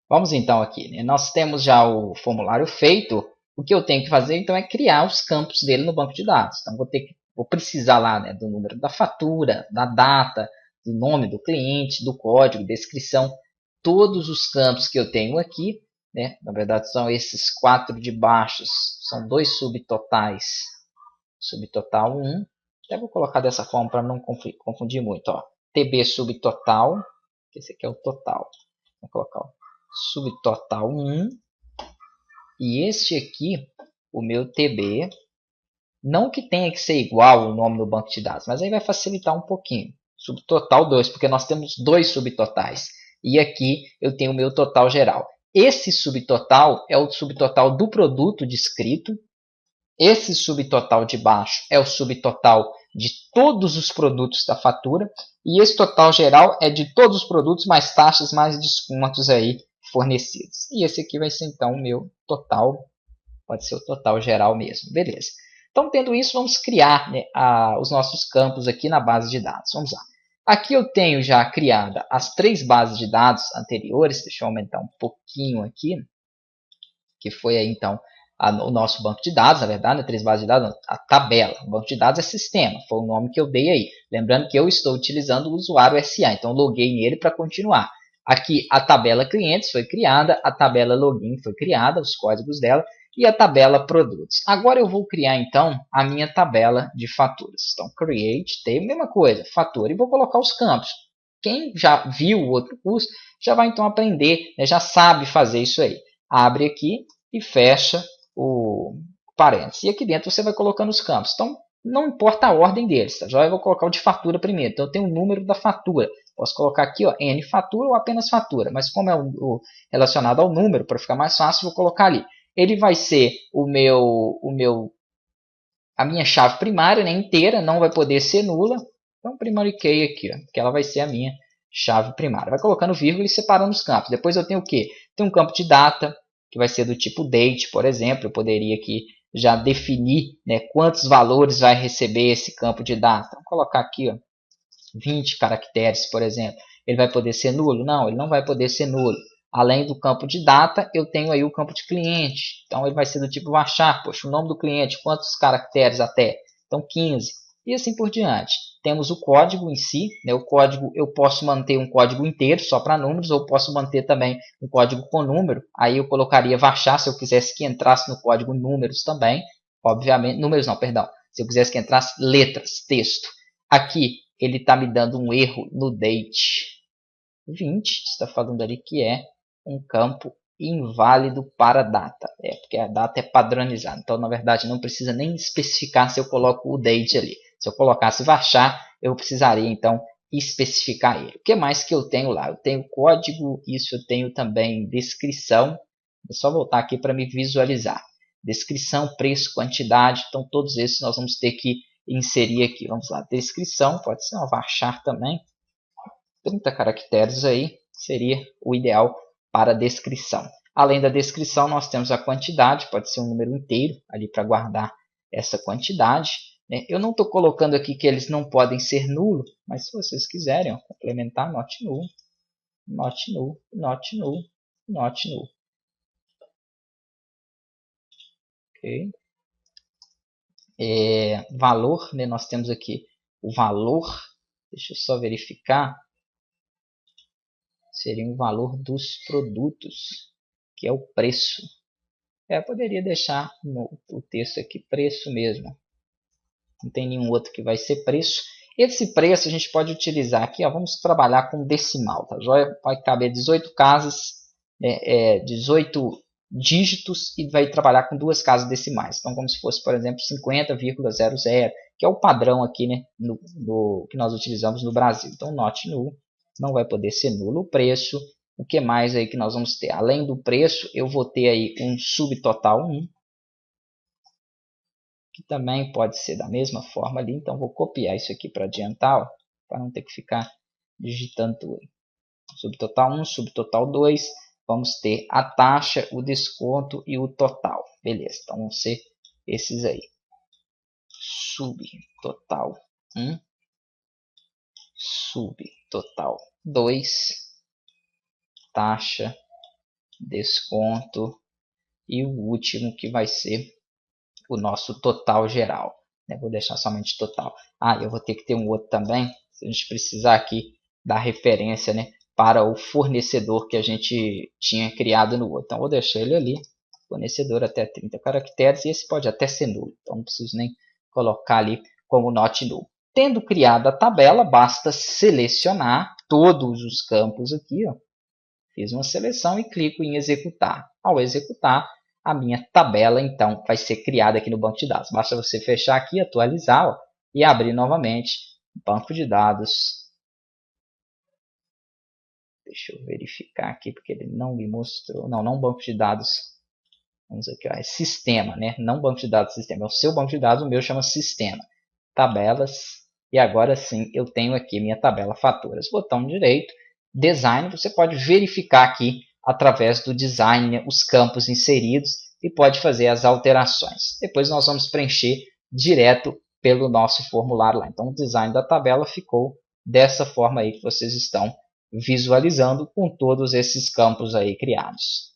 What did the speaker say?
Vamos então aqui, né? Nós temos já o formulário feito. O que eu tenho que fazer então é criar os campos dele no banco de dados. Então vou precisar lá, né, do número da fatura, da data, do nome do cliente, do código, descrição, todos os campos que eu tenho aqui, né? Na verdade são esses 4 de baixo, são 2 subtotais. Subtotal 1, até vou colocar dessa forma para não confundir muito, ó. TB subtotal, esse aqui é o total. Vou colocar o subtotal 1 e este aqui, o meu TB, não que tenha que ser igual o nome do banco de dados, mas aí vai facilitar um pouquinho. Subtotal 2, porque nós temos 2 subtotais. E aqui eu tenho o meu total geral. Esse subtotal é o subtotal do produto descrito. Esse subtotal de baixo é o subtotal de todos os produtos da fatura. E esse total geral é de todos os produtos, mais taxas, mais descontos aí fornecidos. E esse aqui vai ser então o meu total, pode ser o total geral mesmo, beleza. Então, tendo isso, vamos criar, né, os nossos campos aqui na base de dados. Vamos lá. Aqui eu tenho já criada as 3 bases de dados anteriores, deixa eu aumentar um pouquinho aqui, que foi aí então o nosso banco de dados, na verdade, né, 3 bases de dados, a tabela. O banco de dados é sistema, foi o nome que eu dei aí. Lembrando que eu estou utilizando o usuário SA, então loguei nele para continuar. Aqui a tabela clientes foi criada, a tabela login foi criada, os códigos dela, e a tabela produtos. Agora eu vou criar então a minha tabela de faturas. Então create, tem a mesma coisa, fatura, e vou colocar os campos. Quem já viu o outro curso já vai então aprender, né, já sabe fazer isso aí. Abre aqui e fecha o parênteses. E aqui dentro você vai colocando os campos. Então não importa a ordem deles, tá? Já eu vou colocar o de fatura primeiro. Então eu tenho o número da fatura. Posso colocar aqui, ó, N fatura ou apenas fatura, mas como é relacionado ao número, para ficar mais fácil, vou colocar ali. Ele vai ser a minha chave primária, né, inteira, não vai poder ser nula. Então primary key aqui, ó, que ela vai ser a minha chave primária. Vai colocando vírgula e separando os campos. Depois eu tenho o quê? Tem um campo de data, que vai ser do tipo date, por exemplo. Eu poderia aqui já definir, né, quantos valores vai receber esse campo de data. Vou colocar aqui, ó, 20 caracteres, por exemplo. Ele vai poder ser nulo? Não, ele não vai poder ser nulo. Além do campo de data, eu tenho aí o campo de cliente. Então, ele vai ser do tipo varchar. Poxa, o nome do cliente, quantos caracteres até? Então, 15. E assim por diante. Temos o código em si. Né? O código, eu posso manter um código inteiro, só para números, ou posso manter também um código com número. Aí eu colocaria varchar, se eu quisesse que entrasse no código números também. Obviamente, números não, perdão. Se eu quisesse que entrasse letras, texto. Aqui, ele está me dando um erro no date 20, está falando ali que é um campo inválido para data, porque a data é padronizada, então na verdade não precisa nem especificar se eu coloco o date ali. Se eu colocasse varchar, eu precisaria então especificar ele. O que mais que eu tenho lá? Eu tenho código, isso eu tenho também descrição, é só voltar aqui para me visualizar. Descrição, preço, quantidade, então todos esses nós vamos ter que inserir aqui. Vamos lá, descrição, pode ser uma varchar também. 30 caracteres aí seria o ideal para a descrição. Além da descrição, nós temos a quantidade, pode ser um número inteiro ali para guardar essa quantidade. Né? Eu não estou colocando aqui que eles não podem ser nulo, mas se vocês quiserem ó, complementar, not null, not null, not null, not null. Okay. Valor, né? Nós temos aqui o valor, deixa eu só verificar, seria o valor dos produtos, que é o preço. Poderia deixar o texto aqui preço mesmo. Não tem nenhum outro que vai ser preço. Esse preço a gente pode utilizar aqui, ó, vamos trabalhar com decimal, tá joia? Vai caber 18 casas, 18 dígitos e vai trabalhar com 2 casas decimais. Então, como se fosse, por exemplo, 50,00, que é o padrão aqui, né, que nós utilizamos no Brasil. Então, not null, não vai poder ser nulo o preço. O que mais aí que nós vamos ter? Além do preço, eu vou ter aí um subtotal 1, que também pode ser da mesma forma ali. Então, vou copiar isso aqui para adiantar, para não ter que ficar digitando tudo. Subtotal 1, subtotal 2, vamos ter a taxa, o desconto e o total. Beleza, então vão ser esses aí. Subtotal 1, subtotal 2, taxa, desconto e o último que vai ser o nosso total geral. Vou deixar somente total. Eu vou ter que ter um outro também, se a gente precisar aqui da referência, né, para o fornecedor que a gente tinha criado no outro. Então, vou deixar ele ali, fornecedor até 30 caracteres, e esse pode até ser nulo. Então, não preciso nem colocar ali como not null. Tendo criado a tabela, basta selecionar todos os campos aqui. Fiz uma seleção e clico em executar. Ao executar, a minha tabela então vai ser criada aqui no banco de dados. Basta você fechar aqui, atualizar e abrir novamente banco de dados. Deixa eu verificar aqui porque ele não me mostrou. Não banco de dados. Vamos aqui, é sistema, né? Não banco de dados, sistema. É o seu banco de dados, o meu chama sistema. Tabelas. E agora sim eu tenho aqui minha tabela faturas. Botão direito, design. Você pode verificar aqui através do design os campos inseridos e pode fazer as alterações. Depois nós vamos preencher direto pelo nosso formulário lá. Então o design da tabela ficou dessa forma aí que vocês estão visualizando com todos esses campos aí criados.